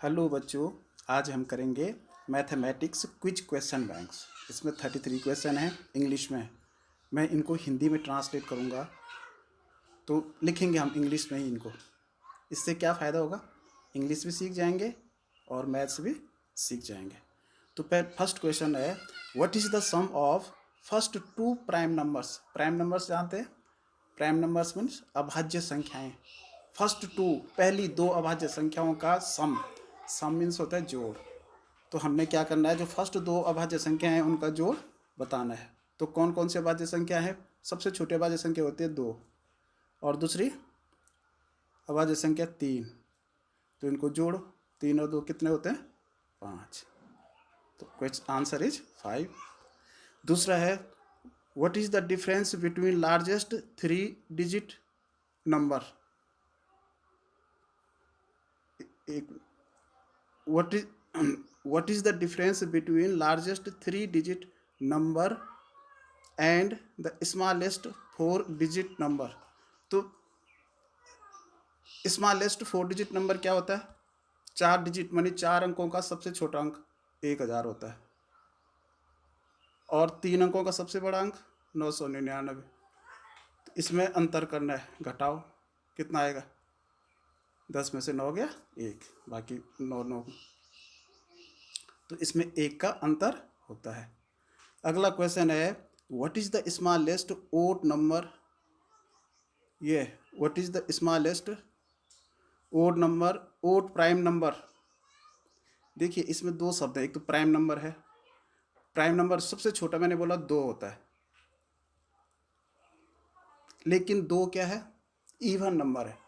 Hello बच्चों, आज हम करेंगे मैथमेटिक्स क्विज क्वेश्चन बैंक्स। इसमें 33 क्वेश्चन हैं इंग्लिश में। मैं इनको हिंदी में ट्रांसलेट करूँगा, तो लिखेंगे हम इंग्लिश में ही इनको। इससे क्या फ़ायदा होगा, इंग्लिश भी सीख जाएंगे और मैथ्स भी सीख जाएंगे। तो फर्स्ट क्वेश्चन है, what is the sum of first two prime numbers. Prime numbers जानते हैं, प्राइम नंबर्स मीन्स अभाज्य संख्याएं। फर्स्ट टू, पहली दो अभाज्य संख्याओं का सम। सम मीन्स होता है जोड़। तो हमने क्या करना है, जो फर्स्ट दो अभाज्य संख्या हैं उनका जोड़ बताना है। तो कौन कौन सी अभाज्य संख्या है? सबसे छोटी अभाज्य संख्या होती है 2, और दूसरी अभाज्य संख्या 3। तो इनको जोड़ो, 3 और 2 कितने होते हैं? 5। तो क्वेश्चन आंसर इज 5। दूसरा है, what is the difference between largest 3 digit number. एक what is what is the difference between largest 3 digit number and the smallest 4 digit number। तो स्मॉलेस्ट 4 डिजिट नंबर क्या होता है? 4 डिजिट मानी 4 अंकों का सबसे छोटा अंक 1000 होता है, और 3 अंकों का सबसे बड़ा अंक 999। तो इसमें अंतर करना है, घटाओ, कितना आएगा? 10 में से 9 गया 1, बाकी 9 9। तो इसमें 1 का अंतर होता है। अगला क्वेश्चन है, what is the smallest odd number. ये what is the smallest odd number, odd prime number. देखिए इसमें दो शब्द हैं, एक तो प्राइम नंबर है। प्राइम नंबर सबसे छोटा मैंने बोला 2 होता है, लेकिन 2 क्या है? इवन नंबर है।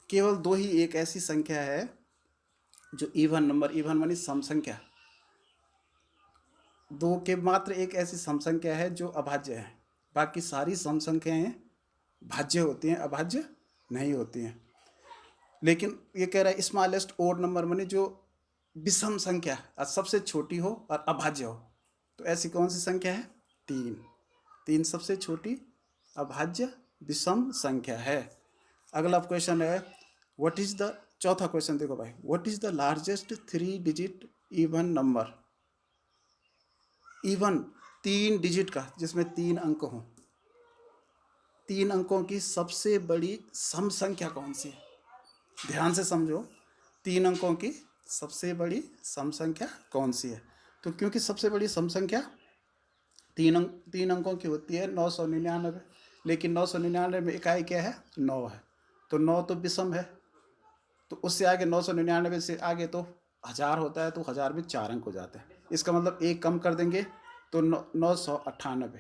केवल 2 ही एक ऐसी संख्या है जो इवन नंबर, इवन मानी सम संख्या। 2 के मात्र एक ऐसी सम संख्या है जो अभाज्य है। बाकी सारी सम संख्याएं भाज्य होती हैं, अभाज्य नहीं होती हैं। लेकिन ये कह रहा है स्मॉलेस्ट ओड नंबर माने जो विषम संख्या और सबसे छोटी हो और अभाज्य हो। तो ऐसी कौन सी संख्या है? 3। 3 सबसे छोटी अभाज्य विषम संख्या है। अगला क्वेश्चन है, व्हाट इज द, चौथा क्वेश्चन देखो भाई, what is the largest 3 digit even number. Even 3 digit का, जिसमें 3 अंक हों। 3 अंकों की सबसे बड़ी सम संख्या कौन सी है? ध्यान से समझो, 3 अंकों की सबसे बड़ी सम संख्या कौन सी है? तो क्योंकि सबसे बड़ी सम संख्या 3 अंकों की होती है 999, लेकिन 999 में इकाई क्या है? 9 है। तो 9 तो विषम है, तो उससे आगे 999 से आगे तो 1000 होता है, तो 1000 में 4 अंक हो जाते हैं। इसका मतलब एक कम कर देंगे तो 998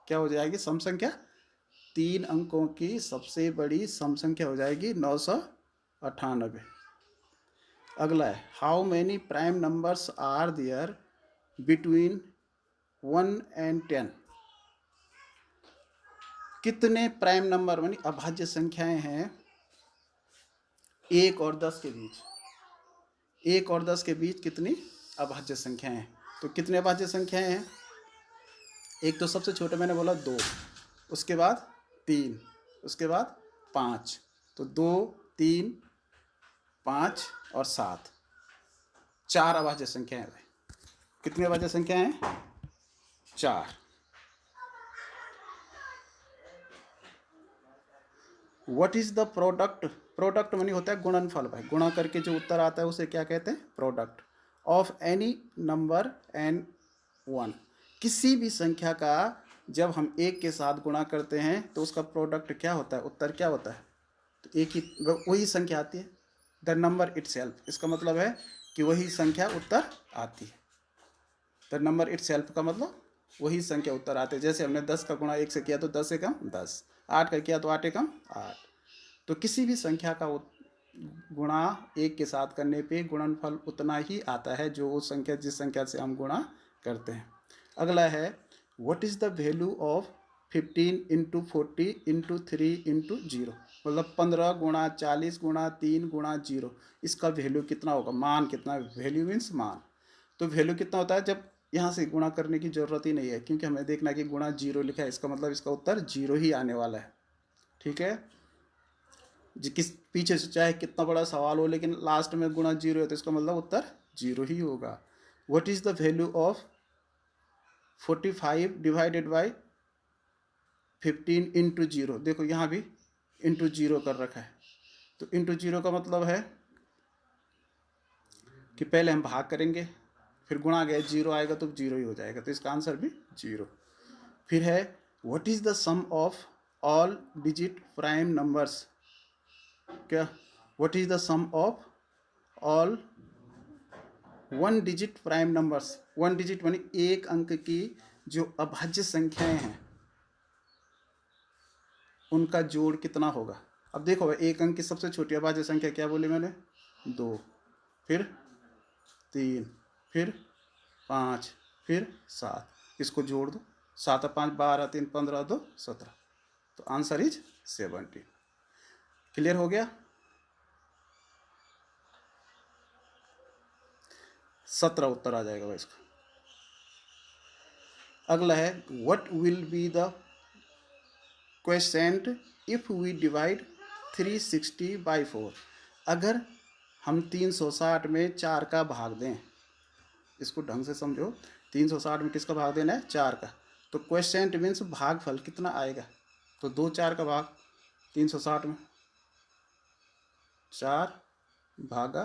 क्या हो जाएगी? सम संख्या। 3 अंकों की सबसे बड़ी सम संख्या हो जाएगी 998। अगला है, how many prime numbers are there between 1 and 10। कितने प्राइम नंबर मानी अभाज्य संख्याएं हैं 1 और 10 के बीच? 1 और 10 के बीच कितनी अभाज्य संख्याएं हैं? तो कितने अभाज्य संख्याएं हैं? एक तो सबसे छोटे मैंने बोला 2, उसके बाद 3, उसके बाद 5। तो 2, 3, 5 और 7, 4 अभाज्य संख्याएं हैं। कितनी अभाज्य संख्याएं हैं? 4। What is the product. Product मानी होता है गुणनफल भाई, गुणा करके जो उत्तर आता है उसे क्या कहते हैं? Product of any number and 1। किसी भी संख्या का जब हम 1 के साथ गुणा करते हैं तो उसका प्रोडक्ट क्या होता है? उत्तर क्या होता है? तो एक ही वही संख्या आती है, द नंबर इटसेल्फ। इसका मतलब है कि वही संख्या उत्तर आती है। द नंबर इटसेल्फ का मतलब वही संख्या उत्तर आते हैं। जैसे हमने 10 का गुणा 1 से किया तो 10 एकम 10, 8 का किया तो 8 एकम 8। तो किसी भी संख्या का गुणा 1 के साथ करने पे गुणनफल उतना ही आता है जो वो संख्या, जिस संख्या से हम गुणा करते हैं। अगला है, what is the value of 15 into 40 into 3 into 0। मतलब 15 गुणा 40 गुणा 3 गुणा 0, इसका वैल्यू कितना होगा? मान कितना? वैल्यू मीन्स मान। तो वैल्यू कितना होता है जब यहाँ से गुणा करने की ज़रूरत ही नहीं है, क्योंकि हमें देखना है कि गुणा 0 लिखा है, इसका मतलब इसका उत्तर 0 ही आने वाला है। ठीक है। जी किस पीछे से चाहे कितना बड़ा सवाल हो, लेकिन लास्ट में गुणा जीरो है तो इसका मतलब उत्तर जीरो ही होगा। What is the value of 45 divided by 15 into zero? देखो यहाँ भी इंटू जीरो कर रखा है, तो इंटू जीरो का मतलब है कि पहले हम भाग करेंगे, फिर गुणा गया जीरो आएगा तो जीरो ही हो जाएगा, तो इसका आंसर भी जीरो। फिर है what is the sum of all digit prime numbers? क्या what is the sum of all one digit prime numbers? One digit मानी एक अंक की जो अभाज्य संख्याएं हैं उनका जोड़ कितना होगा? अब देखो भाई, एक अंक की सबसे छोटी अभाज्य संख्या क्या बोली मैंने? 2, फिर 3, फिर 5, फिर 7। इसको जोड़ दो, 7 और 5 12, 3 15, 2 17, तो आंसर इज 17। क्लियर हो गया? 17 उत्तर आ जाएगा भाई इसका। अगला है what will be the question if we divide 360 by 4? अगर हम 360 में 4 का भाग दें, इसको ढंग से समझो, 360 में किसका भाग देना है? 4 का। तो क्वेश्चन मीन्स भागफल कितना आएगा? तो 2 4 का भाग 360 में, 4 भागा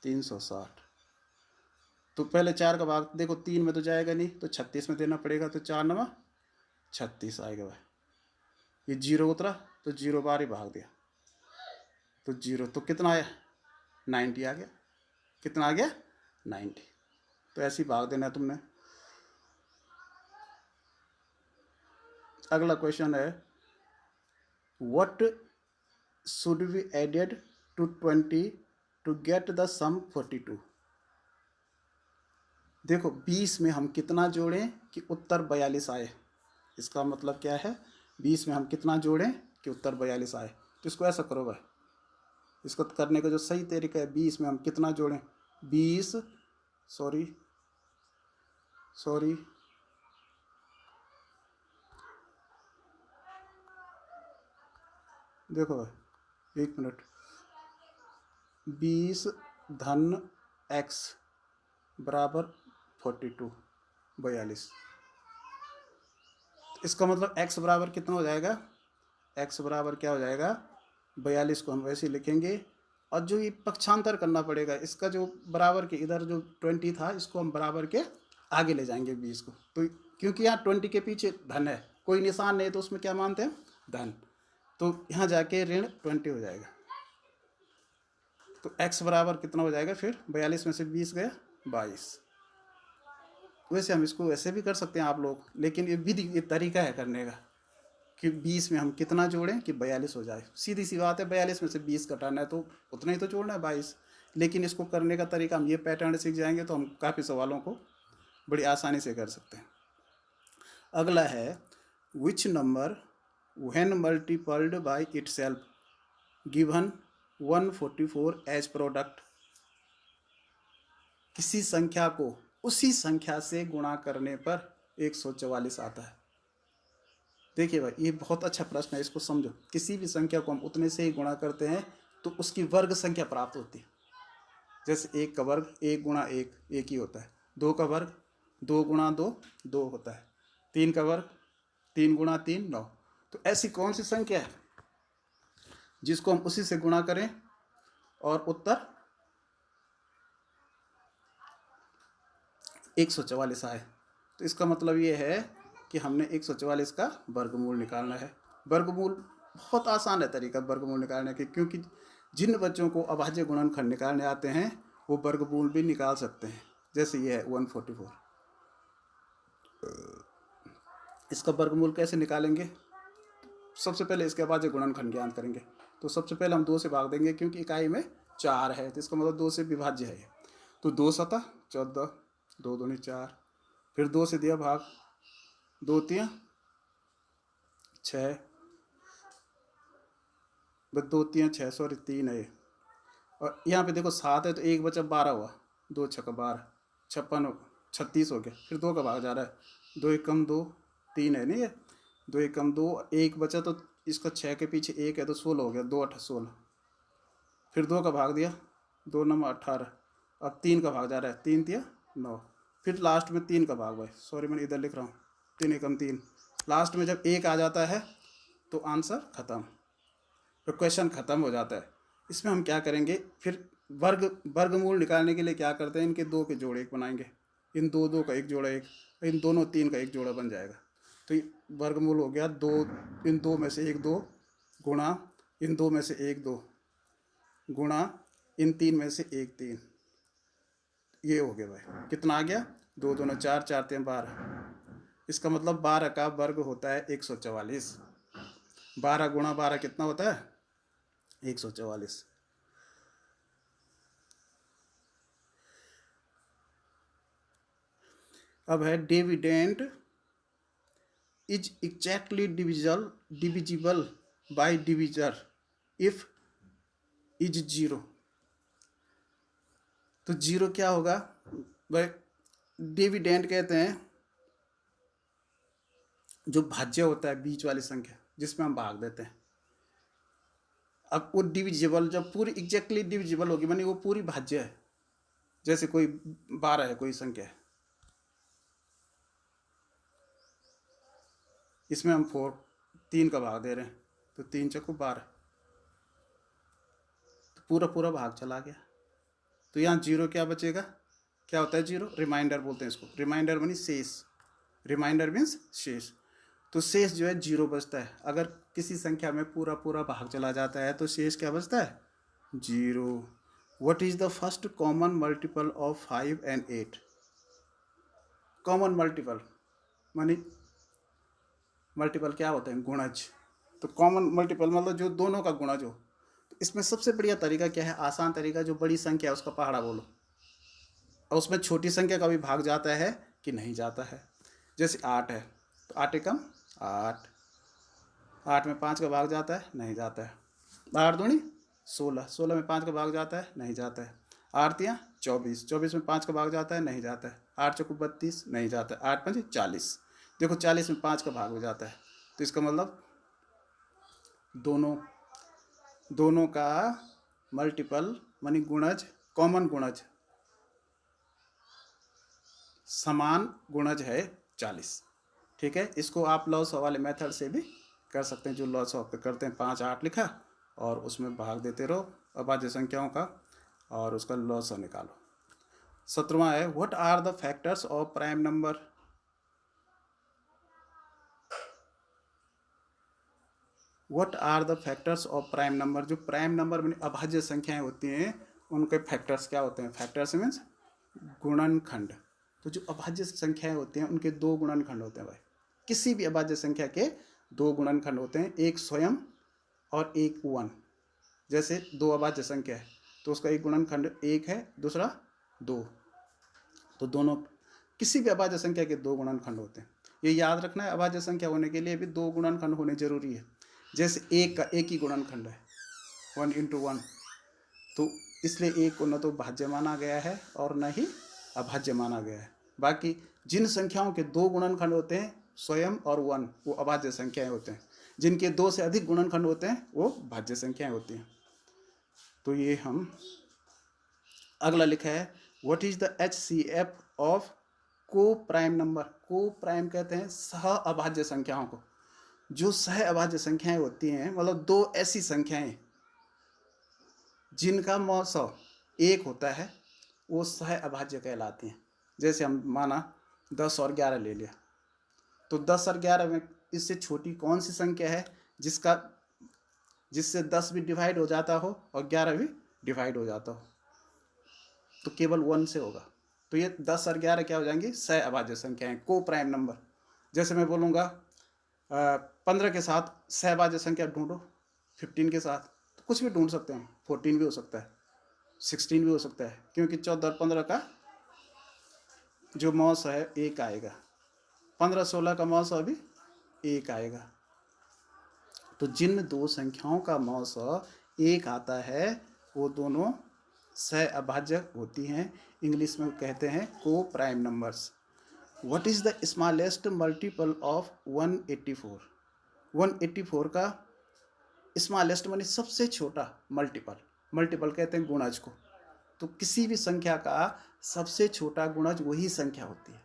360। तो पहले 4 का भाग देखो, 3 में तो जाएगा नहीं, तो 36 में देना पड़ेगा, तो 4 नमा 36 आएगा भाई। ये जीरो उतरा तो जीरो बार ही भाग दिया, तो जीरो, तो कितना आया? 90 आ गया। कितना आ गया? 90। तो ऐसे ही भाग देना है तुमने। अगला क्वेश्चन है what should be added to 20 to get the sum 42? देखो 20 में हम कितना जोड़ें कि उत्तर 42 आए? इसका मतलब क्या है? 20 में हम कितना जोड़ें कि उत्तर 42 आए? तो इसको ऐसा करो भाई, इसको करने का जो सही तरीका है, 20 में हम कितना जोड़ें? 20 सॉरी देखो भाई, 1 मिनट। 20 धन x बराबर 42 42। इसका मतलब x बराबर कितना हो जाएगा? x बराबर क्या हो जाएगा? 42 को हम वैसे ही लिखेंगे, और जो ये पक्षांतर करना पड़ेगा, इसका जो बराबर के इधर जो 20 था, इसको हम बराबर के आगे ले जाएंगे 20 को। तो क्योंकि यहाँ 20 के पीछे धन है, कोई निशान नहीं, तो उसमें क्या मानते हैं? धन। तो यहाँ जाके ऋण 20 हो जाएगा। तो x बराबर कितना हो जाएगा फिर? 42 में से 20 गया 22। वैसे हम इसको वैसे भी कर सकते हैं आप लोग, लेकिन ये विधि, ये तरीका है करने का कि 20 में हम कितना जोड़ें कि 42 हो जाए। सीधी सी बात है, 42 में से 20 घटाना है तो उतना ही तो जोड़ना है, 22। लेकिन इसको करने का तरीका हम ये पैटर्न सीख जाएंगे तो हम काफ़ी सवालों को बड़ी आसानी से कर सकते हैं। अगला है which number when multiplied by itself given 144 as product? किसी संख्या को उसी संख्या से गुणा करने पर 144 आता है। देखिए भाई, ये बहुत अच्छा प्रश्न है, इसको समझो। किसी भी संख्या को हम उतने से ही गुणा करते हैं तो उसकी वर्ग संख्या प्राप्त होती है। जैसे 1 का वर्ग 1 गुणा 1 1 ही होता है, 2 का वर्ग 2 गुणा 2 2 होता है, 3 का वर्ग 3 गुणा 3 9। तो ऐसी कौन सी संख्या है जिसको हम उसी से गुणा करें और उत्तर 144 आए? तो इसका मतलब ये है कि हमने 144 का वर्गमूल निकालना है। वर्गमूल बहुत आसान है तरीका वर्गमूल निकालने के, क्योंकि जिन बच्चों को अभाज्य गुणनखंड निकालने आते हैं वो वर्गमूल भी निकाल सकते हैं। जैसे ये है 144, इसका वर्गमूल कैसे निकालेंगे? सबसे पहले इसके अभाज्य गुणनखंड ज्ञात करेंगे। तो सबसे पहले हम 2 से भाग देंगे, क्योंकि इकाई में 4 है, तो इसका मतलब 2 से विभाज्य है ये। तो 2 7 14, 2 दूनी 4, फिर 2 से दिया भाग, 2 3 6, बस 2 3 6 सॉरी 3 है ये। और यहाँ पे देखो 7 है तो 1 बचा 12 हुआ, 2 6 12 56 36 हो गया। फिर 2 का भाग जा रहा है, 2 1 कम 2 3 है नहीं, ये 2 1 कम 2 1 बचा तो इसका 6 के पीछे 1 है तो 16 हो गया, 2 8 16, फिर 2 का भाग दिया, 2 9 18, अब 3 का भाग जा रहा है, 3 तिया 9, फिर लास्ट में 3 का भाग भाई, सॉरी मैंने इधर लिख रहा हूँ, 3 एकम 3, लास्ट में जब 1 आ जाता है तो आंसर ख़त्म, तो क्वेश्चन ख़त्म हो जाता है। इसमें हम क्या करेंगे फिर, वर्गमूल निकालने के लिए क्या करते हैं, इनके 2 के जोड़े एक बनाएंगे, इन 2 का एक जोड़ा एक, इन दोनों 3 का एक जोड़ा बन जाएगा। तो ये वर्गमूल हो गया 2, इन 2 में से 1 2 गुणा इन 2 में से 1 2 गुणा इन 3 में से 1 3, ये हो गया भाई, कितना आ गया, 2 2 4 4 3 12, इसका मतलब 12 का वर्ग होता है 144, 12 गुणा 12 कितना होता है 144। अब है dividend is exactly divisible by divisor if is 0। तो 0 क्या होगा भाई, डिविडेंड कहते हैं जो भाज्य होता है बीच वाली संख्या जिसमें हम भाग देते हैं। अब वो डिविजिबल जब पूरी एग्जैक्टली डिविजिबल होगी मानी वो पूरी भाज्य है, जैसे कोई 12 है कोई संख्या है, इसमें हम 3 का भाग दे रहे हैं तो 3 चक्कू 12, तो पूरा पूरा भाग चला गया, तो यहाँ 0 क्या बचेगा, क्या होता है 0, रिमाइंडर बोलते हैं इसको, रिमाइंडर मानी शेष, रिमाइंडर मीन्स शेष, तो शेष जो है 0 बचता है। अगर किसी संख्या में पूरा पूरा भाग चला जाता है तो शेष क्या बचता है 0। What is the first common multiple of 5 and 8? Common multiple मानी मल्टीपल क्या होते हैं गुणज, तो कॉमन मल्टीपल मतलब जो दोनों का गुणज हो। तो इसमें सबसे बढ़िया तरीका क्या है, आसान तरीका, जो बड़ी संख्या है उसका पहाड़ा बोलो, और उसमें छोटी संख्या का भी भाग जाता है कि नहीं जाता है। जैसे 8 है तो 8 एकम 8, 8 में 5 का भाग जाता है नहीं जाता है, 8 दूनी 16, 16 में 5 का भाग जाता है नहीं जाता है, 8 तियाँ 24, 24 में 5 का भाग जाता है नहीं जाता है, 8 चौको 32 नहीं जाता है, 8 5 40, देखो 40 में 5 का भाग हो जाता है, तो इसका मतलब दोनों का मल्टीपल मानी गुणज, कॉमन गुणज, समान गुणज है 40। ठीक है, इसको आप लॉस वाले मेथड से भी कर सकते हैं, जो लॉस ऑफ पे करते हैं, 5 8 लिखा और उसमें भाग देते रहो अभाज्य संख्याओं का और उसका लॉस निकालो। 17वां है, what are the factors of prime number? What are the factors of prime number? जो प्राइम नंबर में अभाज्य संख्याएं होती हैं उनके फैक्टर्स क्या होते हैं? फैक्टर्स मीन्स गुणनखंड। तो जो अभाज्य संख्याएं होती हैं उनके 2 गुणनखंड होते हैं भाई, किसी भी अभाज्य संख्या के 2 गुणनखंड होते हैं, एक स्वयं और एक 1। जैसे 2 अभाज्य संख्या है तो उसका एक गुणनखंड 1 है, दूसरा 2, तो दोनों किसी भी अभाज्य संख्या के 2 गुणनखंड होते हैं। ये याद रखना है, अभाज्य संख्या होने के लिए भी 2 गुणनखंड होने जरूरी है। जैसे 1 का एक ही गुणनखंड है 1 × 1, तो इसलिए 1 को न तो भाज्य माना गया है और न ही अभाज्य माना गया है। बाकी जिन संख्याओं के 2 गुणनखंड होते हैं स्वयं और 1 वो अभाज्य संख्याएं होते हैं, जिनके 2 से अधिक गुणनखंड होते हैं वो भाज्य संख्याएं होती हैं। तो ये हम अगला लिखा है, what is the HCF of को प्राइम नंबर? को प्राइम कहते हैं सह अभाज्य संख्याओं को। जो सह अभाज्य संख्याएं होती हैं मतलब 2 ऐसी संख्याएं जिनका मौसम 1 होता है वो सह अभाज्य कहलाती हैं। जैसे हम माना 10 और 11 ले लिया, तो 10 और 11 में इससे छोटी कौन सी संख्या है जिससे 10 भी डिवाइड हो जाता हो और 11 भी डिवाइड हो जाता हो? तो केवल 1 से होगा। तो ये 10 और 11 क्या हो जाएंगी? सह अभाज्य संख्याएं, को प्राइम नंबर। जैसे मैं बोलूँगा 15 के साथ सह अभाज्य संख्या ढूंढो, 15 के साथ तो कुछ भी ढूंढ सकते हैं, 14 भी हो सकता है, 16 भी हो सकता है, क्योंकि 14 और 15 का जो मौस है 1 आएगा, 15 16 का मौस भी 1 आएगा। तो जिन 2 संख्याओं का मौस 1 आता है वो दोनों सह अभाज्य होती हैं, इंग्लिश में कहते हैं को prime numbers. What is the smallest multiple of 184? 184 का स्मॉलेस्ट माने सबसे छोटा मल्टीपल, मल्टीपल कहते हैं गुणज को। तो किसी भी संख्या का सबसे छोटा गुणज वही संख्या होती है।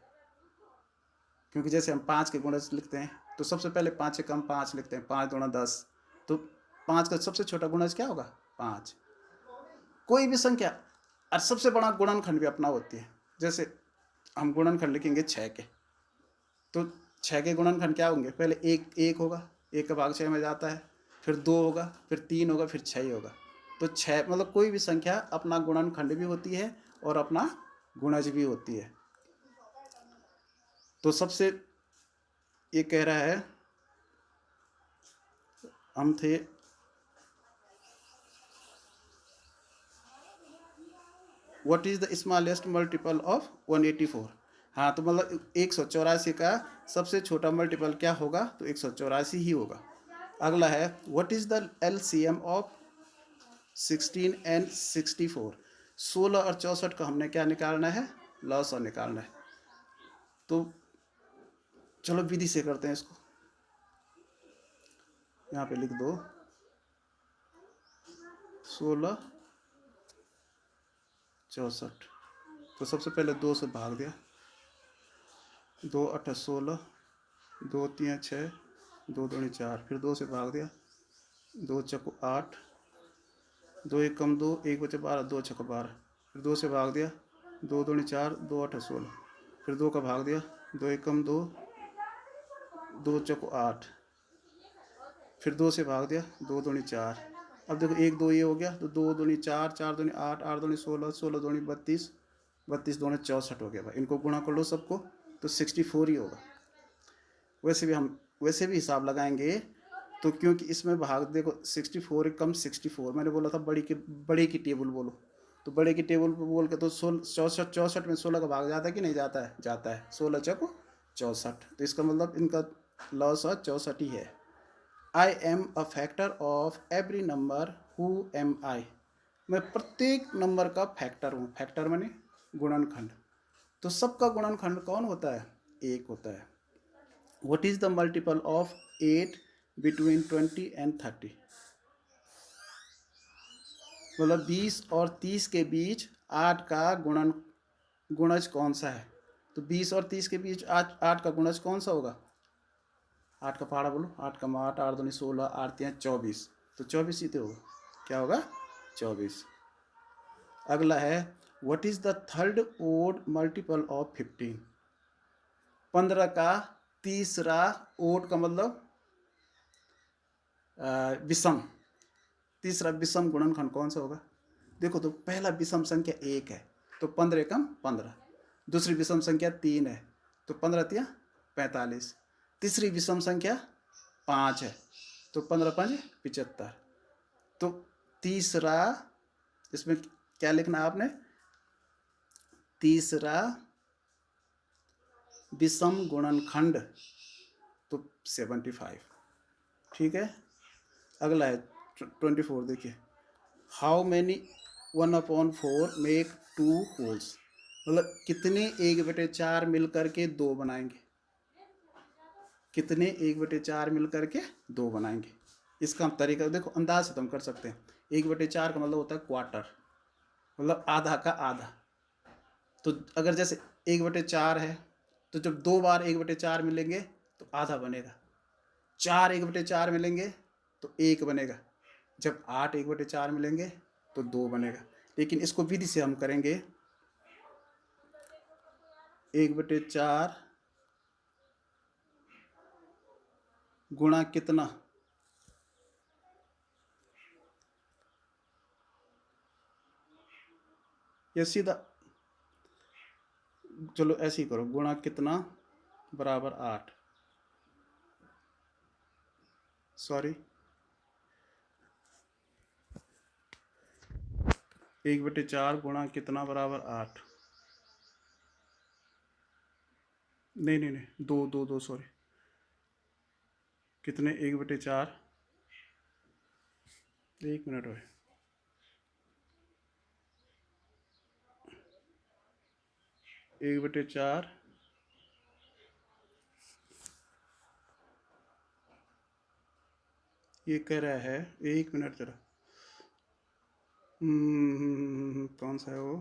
क्योंकि जैसे हम 5 के गुणज लिखते हैं तो सबसे पहले 5 से कम 5 लिखते हैं, 5 दूना 10, तो 5 का सबसे छोटा गुणज क्या होगा? 5। कोई भी संख्या और सबसे बड़ा गुणनखंड भी अपना होती है। जैसे हम गुणनखंड लिखेंगे 6 के, तो 6 के गुणनखंड क्या होंगे? पहले एक होगा, 1 का भाग 6 में जाता है, फिर 2 होगा, फिर 3 होगा, फिर 6 ही होगा। तो 6 मतलब कोई भी संख्या अपना गुणनखंड भी होती है और अपना गुणज भी होती है। तो सबसे ये कह रहा है, हम थे what is the smallest multiple of 184। हाँ, तो मतलब 184 का सबसे छोटा मल्टीपल क्या होगा? तो 184 ही होगा। अगला है what is the LCM of 16 and 64। 16 और 64 का हमने क्या निकालना है? लॉस और निकालना है। तो चलो विधि से करते हैं इसको। यहाँ पे लिख दो 16 64। तो सबसे पहले 2 से भाग दिया, 2 8 16, 2 3 6, 2 दूनी 4, फिर 2 से भाग दिया, 2 चौको 8, 2 1 कम 2, 1 बचे 12, 2 छक्का 12, फिर 2 से भाग दिया, 2 दूनी 4, 2 8 16, फिर 2 का भाग दिया, 2 1 कम 2, 2 चौको 8, फिर 2 से भाग दिया, 2 दूनी 4। अब देखो 1 2 ये हो गया, तो 2 दूनी 4, 4 दूनी 8, 8 दूनी 16, 16 दूनी 32, 32 दूनी 64 हो गया भाई। इनको गुणा कर लो सबको, तो 64 ही होगा। वैसे भी हिसाब लगाएंगे, तो क्योंकि इसमें भाग देखो 64 कम 64, मैंने बोला था बड़े की टेबल बोलो, तो बड़े की टेबल पर बोल के तो 64 में 16 का भाग जाता है कि नहीं जाता है? जाता है। 16 चौको 64, तो इसका मतलब इनका लॉस 64 ही है। I am a factor of every number who am I. मैं प्रत्येक नंबर का फैक्टर हूँ। फैक्टर माने गुणनखंड। तो सबका गुणनखंड कौन होता है? 1 होता है। What is the multiple of 8 between 20 and 30। मतलब 20 और 30 के बीच 8 का गुणज कौन सा है? तो 20 और 30 के बीच 8 का गुणज कौन सा होगा? 8 का पहाड़ा बोलो, 8 का 8, 8 दूनी 16, 8 3 24, तो 24 ही तो होगा। क्या होगा? 24। अगला है what is the third odd multiple of 15। 15 का तीसरा ओड का मतलब विषम, तीसरा विषम गुणनखंड कौन सा होगा? देखो, तो पहला विषम संख्या 1 है, तो 15 एकम 15। दूसरी विषम संख्या 3 है, तो 15 तिया 45। तीसरी विषम संख्या 5 है, तो 15 5 75। तो तीसरा, इसमें क्या लिखना है आपने? तीसरा विषम गुणनखंड, तो 75। ठीक है। अगला है 24। देखिए हाउ मैनी 1/4 मेक 2 होल्स। मतलब कितने 1/4 मिल करके 2 बनाएंगे? कितने 1/4 मिल करके 2 बनाएंगे? इसका हम तरीका देखो, अंदाज से तुम कर सकते हैं। 1/4 का मतलब होता है क्वार्टर, मतलब आधा का आधा। तो अगर जैसे 1/4 है, तो जब 2 बार 1/4 मिलेंगे तो आधा बनेगा। 4 1/4 मिलेंगे तो 1 बनेगा। जब 8 1/4 मिलेंगे तो 2 बनेगा। लेकिन इसको विधि से हम करेंगे। 1/4 गुणा कितना? ये सीधा, चलो ऐसे ही करो, गुणा कितना बराबर 8। सॉरी, 1/4 गुणा कितना बराबर 8। नहीं नहीं नहीं, 2 2 2, सॉरी। कितने 1/4? 1 मिनट है। 1/4 ये ये कह रहा है, 1 मिनट जरा, कौन सा है वो,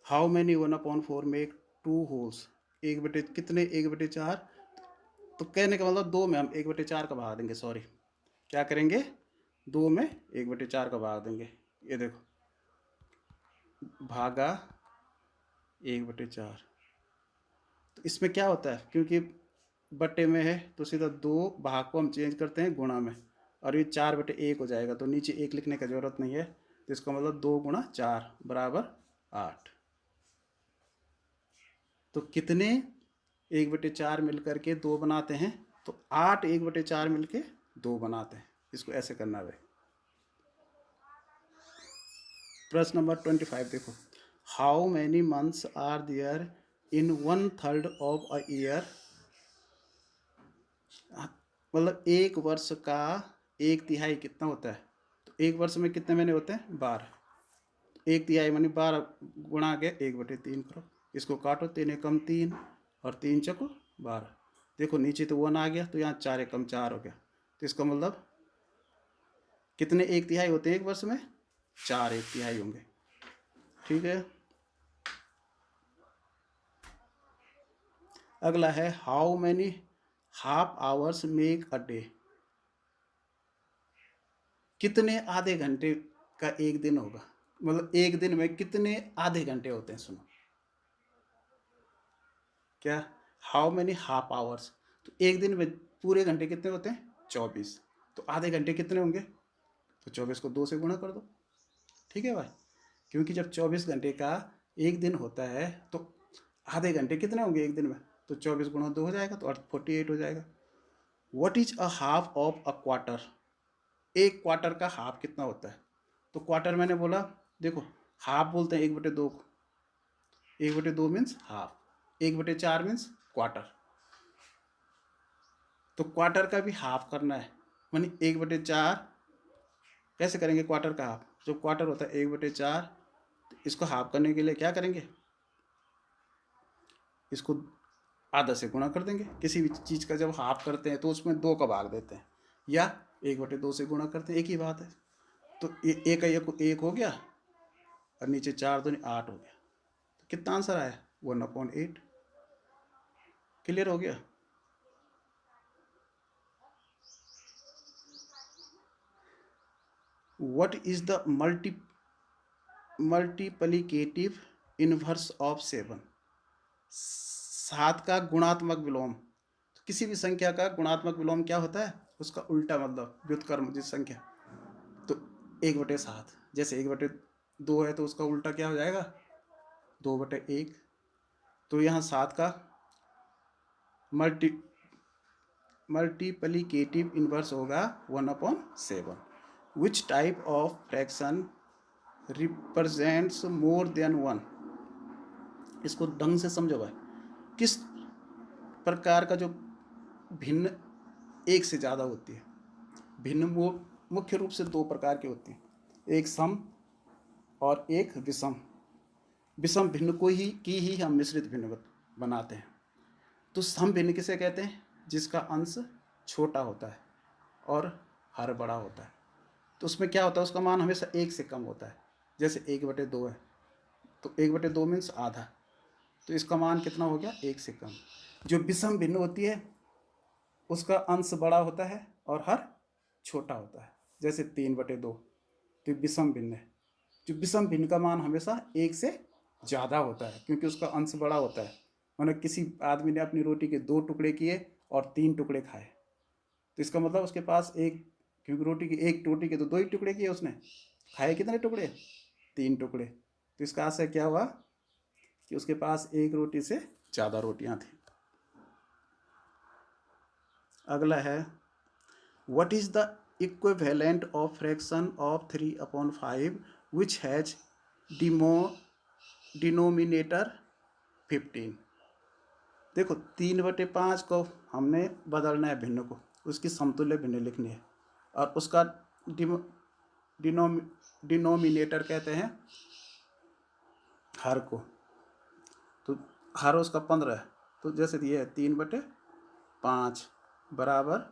हाउ मैनी 1/4 मेक 2 होल्स, 1/4, तो कहने का मतलब 2 में हम 1/4 का भाग देंगे, सॉरी क्या करेंगे, 2 में 1/4 का भाग देंगे। ये देखो भागा 1/4, तो इसमें क्या होता है, क्योंकि बटे में है तो सीधा 2 भाग को हम चेंज करते हैं गुणा में, और ये 4/1 हो जाएगा, तो नीचे 1 लिखने का जरूरत नहीं है, तो इसका मतलब 2 × 4 = 8। तो कितने 1/4 मिल करके 2 बनाते हैं, तो 8 1/4 मिल के 2 बनाते हैं। इसको ऐसे करना है। प्रश्न नंबर 25 देखो, how many months are there in 1/3 of a year, मतलब एक वर्ष का 1/3 कितना होता है, तो एक वर्ष में कितने महीने होते हैं, 12, 1/3 मानी 12 गुणा के 1/3 करो, इसको काटो, 3 एकम 3 और 3 चौको 12, देखो नीचे तो 1 आ गया, तो यहाँ 4 एकम 4 हो गया, तो इसका मतलब कितने 1/3 होते हैं एक वर्ष में, 4 1/3 होंगे। ठीक है, अगला है how many half hours make a day, कितने आधे घंटे का एक दिन होगा, मतलब एक दिन में कितने आधे घंटे होते हैं, सुनो क्या, हाउ मैनी हाफ आवर्स, तो एक दिन में पूरे घंटे कितने होते हैं, 24, तो आधे घंटे कितने होंगे, तो 24 को 2 से गुणा कर दो। ठीक है भाई, क्योंकि जब 24 घंटे का एक दिन होता है तो आधे घंटे कितने होंगे एक दिन में, तो 24 × 2 हो जाएगा, तो 48 हो जाएगा। What is a half of a quarter, एक क्वार्टर का हाफ कितना होता है, तो क्वार्टर मैंने बोला, देखो हाफ बोलते हैं 1/2 को, 1/2 मीन्स हाफ, 1/4 मीन्स क्वार्टर, तो क्वार्टर का भी हाफ करना है, मानी 1/4 कैसे करेंगे, क्वार्टर का हाफ, जो क्वार्टर होता है 1/4, तो इसको हाफ करने के लिए क्या करेंगे, इसको आधा से गुणा कर देंगे, किसी भी चीज़ का जब हाफ करते हैं तो उसमें 2 का भाग देते हैं, या 1/2 से गुणा करते हैं, एक ही बात है, तो ये एक हो गया, और नीचे 4 दूनी 8 हो गया, तो कितना आंसर आया, 1/8। क्लियर हो गया। What is the multiplicative inverse of 7, 7 का गुणात्मक विलोम, तो किसी भी संख्या का गुणात्मक विलोम क्या होता है, उसका उल्टा मतलब व्युत्क्रम, जिस संख्या, तो 1/7, जैसे 1/2 है तो उसका उल्टा क्या हो जाएगा, 2/1, तो यहाँ 7 का मल्टीप्लिकेटिव इनवर्स होगा 1/7। Which type of fraction represents more than 1, इसको ढंग से समझो भाई, किस प्रकार का जो भिन्न एक से ज़्यादा होती है, भिन्न वो मुख्य रूप से 2 प्रकार की होती है, एक सम और एक विषम, विषम भिन्न को ही हम मिश्रित भिन्न बनाते हैं। तो सम भिन्न किसे कहते हैं, जिसका अंश छोटा होता है और हर बड़ा होता है, तो उसमें क्या होता है, उसका मान हमेशा 1 से कम होता है, जैसे 1/2 है, तो 1/2 मीन्स आधा, तो इसका मान कितना हो गया, 1 से कम। जो विषम भिन्न होती है उसका अंश बड़ा होता है और हर छोटा होता है, जैसे 3/2, तो विषम भिन्न है। जो विषम भिन्न का मान हमेशा 1 से ज़्यादा होता है, क्योंकि उसका अंश बड़ा होता है, मतलब किसी आदमी ने अपनी रोटी के 2 टुकड़े किए और 3 टुकड़े खाए, तो इसका मतलब उसके पास एक, क्योंकि एक रोटी के तो 2 ही टुकड़े किए उसने, खाए कितने टुकड़े, 3 टुकड़े, तो इसका आशय क्या हुआ कि उसके पास एक रोटी से ज़्यादा रोटियां थी। अगला है, what is the equivalent of fraction of 3/5 which has denominator 15, देखो 3/5 को हमने बदलना है भिन्न को, उसकी समतुल्य भिन्न लिखनी है, और उसका डिनोमिनेटर कहते हैं हर को, तो हर उसका 15 है, तो जैसे ये है 3/5 बराबर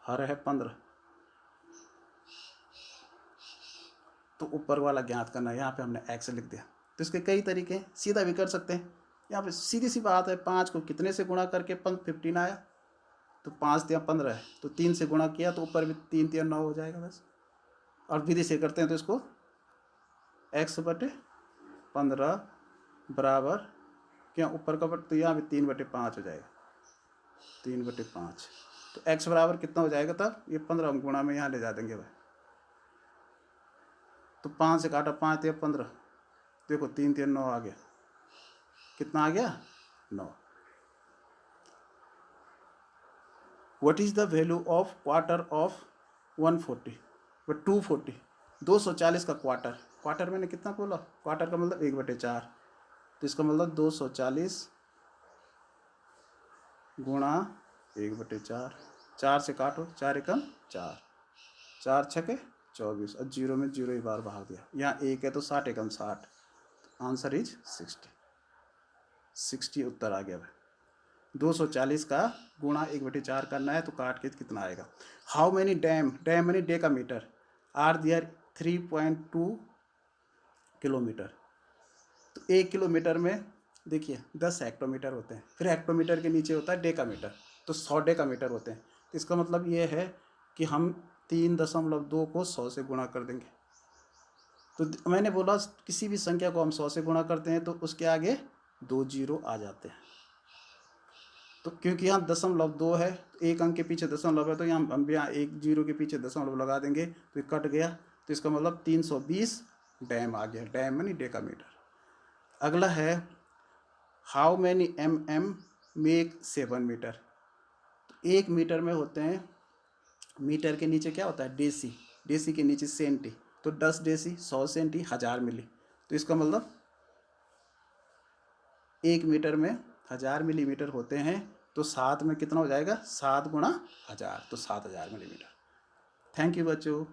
हर है 15। तो ऊपर वाला ज्ञात करना है, यहाँ पे हमने x लिख दिया। तो इसके कई तरीके हैं, सीधा भी कर सकते हैं। यहाँ पे सीधी सी बात है, 5 को कितने से गुणा करके 15 आया, तो 5 या 15 है, तो 3 से गुणा किया तो ऊपर भी 3 या 9 हो जाएगा बस। और विधि से करते हैं तो इसको x/15 बराबर क्या ऊपर का बट, तो यहाँ भी 3/5 हो जाएगा, 3/5। तो x बराबर कितना हो जाएगा तब, ये 15 हम गुणा में यहाँ ले जा देंगे भाई। तो 5 से काटा 5 या 15, देखो 3 3 9 आ गया, कितना आ गया 9। What is the value of quarter of 140 व 240? 240 का क्वार्टर, क्वार्टर मैंने कितना बोला, क्वार्टर का मतलब 1/4, तो इसका मतलब 240 गुणा 1/4। 4 से काटो, 4 एकम 4, 4 छके 24, और जीरो में जीरो ही बार भाग दिया, यहाँ 1 है तो 60 एकम 60, आंसर इज 60 उत्तर आ गया भाई। 240 का गुणा 1/4 करना है, तो काट के कितना आएगा। How many dam, dam many day का मीटर, आर दियर 3.2 किलोमीटर। तो 1 किलोमीटर में देखिए 10 हेक्टोमीटर होते हैं, फिर हेक्टोमीटर के नीचे होता है डेकामीटर, तो 100 डेकामीटर होते हैं। तो इसका मतलब ये है कि हम 3.2 को 100 से गुणा कर देंगे। तो मैंने बोला किसी भी संख्या को हम 100 से गुणा करते हैं तो उसके आगे 2 जीरो आ जाते हैं। तो क्योंकि यहाँ 0.2 है, तो एक अंक के पीछे दशमलव है, तो यहाँ हम यहाँ 1 जीरो के पीछे दशमलव लगा देंगे तो ये कट गया। तो इसका मतलब 320 डैम आ गया, डैम यानी डेकामीटर। अगला है how many mm make 7 metre. तो 1 मीटर में होते हैं, मीटर के नीचे क्या होता है डेसी, डेसी के नीचे सेंटी, तो 10 डेसी 100 सेंटी 1000 मिली। तो इसका मतलब 1 मीटर में 1000 मिलीमीटर होते हैं, तो 7 में कितना हो जाएगा, 7 गुणा 1000, तो 7000 मिलीमीटर। थैंक यू बच्चों।